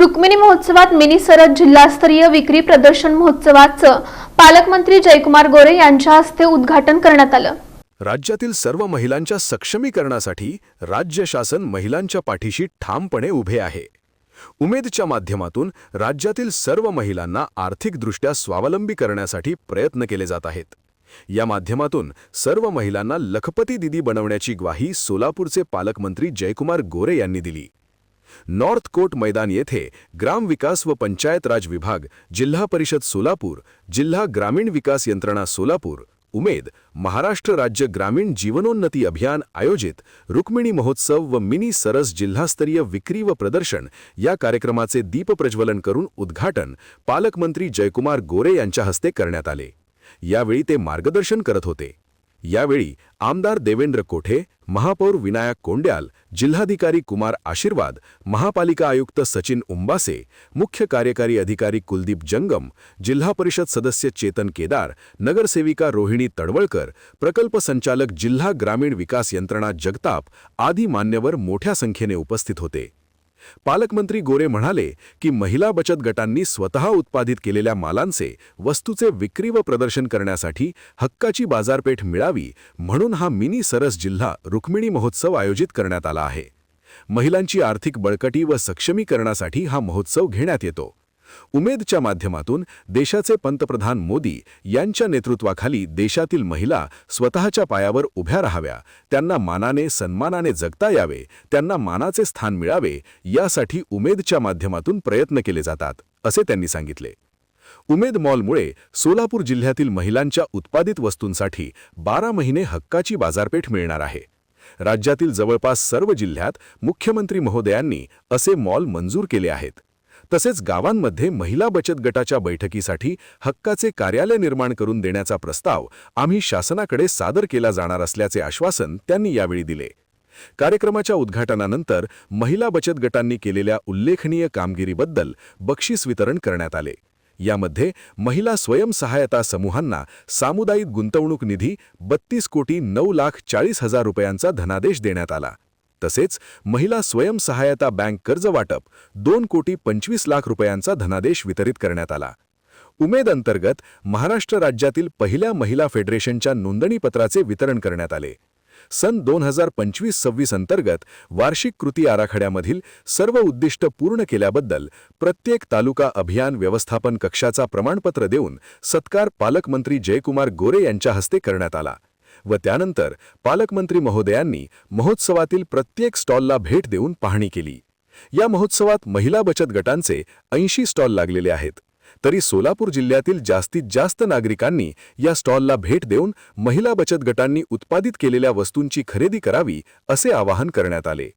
रुक्मिणी महोत्सवात मिनी सरस जिल्हास्तरीय विक्री प्रदर्शन महोत्सवाचं पालकमंत्री जयकुमार गोरे यांच्या हस्ते उद्घाटन करण्यात आलं। राज्यातील सर्व महिलांच्या सक्षमीकरणासाठी राज्य शासन महिलांच्या पाठीशी ठामपणे उभे आहे। उमेदच्या माध्यमातून राज्यातील सर्व महिलांना आर्थिकदृष्ट्या स्वावलंबी करण्यासाठी प्रयत्न केले जात आहेत। या माध्यमातून सर्व महिलांना लखपती दीदी बनवण्याची ग्वाही सोलापूरचे पालकमंत्री जयकुमार गोरे यांनी दिली। नॉर्थ कोर्ट मैदान येथे ग्राम विकास व पंचायत राज विभाग, जिल्हा परिषद सोलापूर, जिल्हा ग्रामीण विकास यंत्रणा सोलापूर, उमेद, महाराष्ट्र राज्य ग्रामीण जीवनोन्नती अभियान आयोजित रुक्मिणी महोत्सव व मिनी सरस जिल्हास्तरीय विक्री व प्रदर्शन या कार्यक्रमाचे दीपप्रज्वलन करून उद्घाटन पालकमंत्री जयकुमार गोरे यांच्या हस्ते करण्यात आले। यावेळी ते मार्गदर्शन करत होते। यावेळी आमदार देवेंद्र कोठे, महापौर विनायक कोंड्याल, जिल्हाधिकारी कुमार आशीर्वाद, महापालिका आयुक्त सचिन उंबासे, मुख्य कार्यकारी अधिकारी कुलदीप जंगम, जिल्हा परिषद सदस्य चेतन केदार, नगरसेविका रोहिणी तडवळकर, प्रकल्प संचालक जिल्हा ग्रामीण विकास यंत्रणा जगताप आदी मान्यवर मोठ्या संख्येने उपस्थित होते। पालकमंत्री गोरे म्हणाले की महिला बचत गटांनी स्वतः उत्पादित केलेल्या मालांचे, वस्तूचे विक्री व प्रदर्शन करण्यासाठी हक्काची बाजारपेठ मिळावी म्हणून हा मिनी सरस जिल्हा रुक्मिणी महोत्सव आयोजित करण्यात आला आहे। महिलांची आर्थिक बळकटी व सक्षमीकरणासाठी हा महोत्सव घेण्यात येतो। उमेदच्या माध्यमातून देशाचे पंतप्रधान मोदी यांच्या नेतृत्वाखाली देशातील महिला स्वतःच्या पायावर उभ्या राहाव्या, त्यांना मानाने सन्मानाने जगता यावे, त्यांना मानाचे स्थान मिळावे यासाठी उमेदच्या माध्यमातून प्रयत्न केले जातात, असे त्यांनी सांगितले। उमेद मॉलमुळे सोलापूर जिल्ह्यातील महिलांच्या उत्पादित वस्तूंसाठी 12 महिने हक्काची बाजारपेठ मिळणार आहे। राज्यातील जवळपास सर्व जिल्ह्यात मुख्यमंत्री महोदयांनी असे मॉल मंजूर केले आहेत। तसेच गावांमध्ये महिला बचत गटाच्या बैठकीसाठी हक्काचे कार्यालय निर्माण करून देण्याचा प्रस्ताव आम्ही शासनाकडे सादर केला जाणार असल्याचे आश्वासन त्यांनी यावेळी दिले। कार्यक्रमाच्या उद्घाटनानंतर महिला बचत गटांनी केलेल्या उल्लेखनीय कामगिरीबद्दल बक्षीस वितरण करण्यात आले। यामध्ये महिला स्वयंसहायता समूहांना सामुदायिक गुंतवणूक निधी 32,09,40,000 रुपयांचा धनादेश देण्यात आला। तसेच महिला स्वयंसहायता बँक कर्ज वाटप 2,25,00,000 रुपयांचा धनादेश वितरित करण्यात आला। उमेद अंतर्गत महाराष्ट्र राज्यातील पहिल्या महिला फेडरेशनच्या नोंदणीपत्राचे वितरण करण्यात आले। सन 2025-26 अंतर्गत वार्षिक कृती आराखड्यामधील सर्व उद्दिष्ट पूर्ण केल्याबद्दल प्रत्येक तालुका अभियान व्यवस्थापन कक्षाचा प्रमाणपत्र देऊन सत्कार पालकमंत्री जयकुमार गोरे यांच्या हस्ते करण्यात आला व त्यानंतर पालकमंत्री महोदयांनी महोत्सवातील प्रत्येक स्टॉलला भेट देऊन पाहणी केली। या महोत्सवात महिला बचत गटांचे 80 स्टॉल लागलेले आहेत। तरी सोलापूर जिल्ह्यातील जास्तीत जास्त नागरिकांनी या स्टॉलला भेट देऊन महिला बचत गटांनी उत्पादित केलेल्या वस्तूंची खरेदी करावी असे आवाहन करण्यात आले।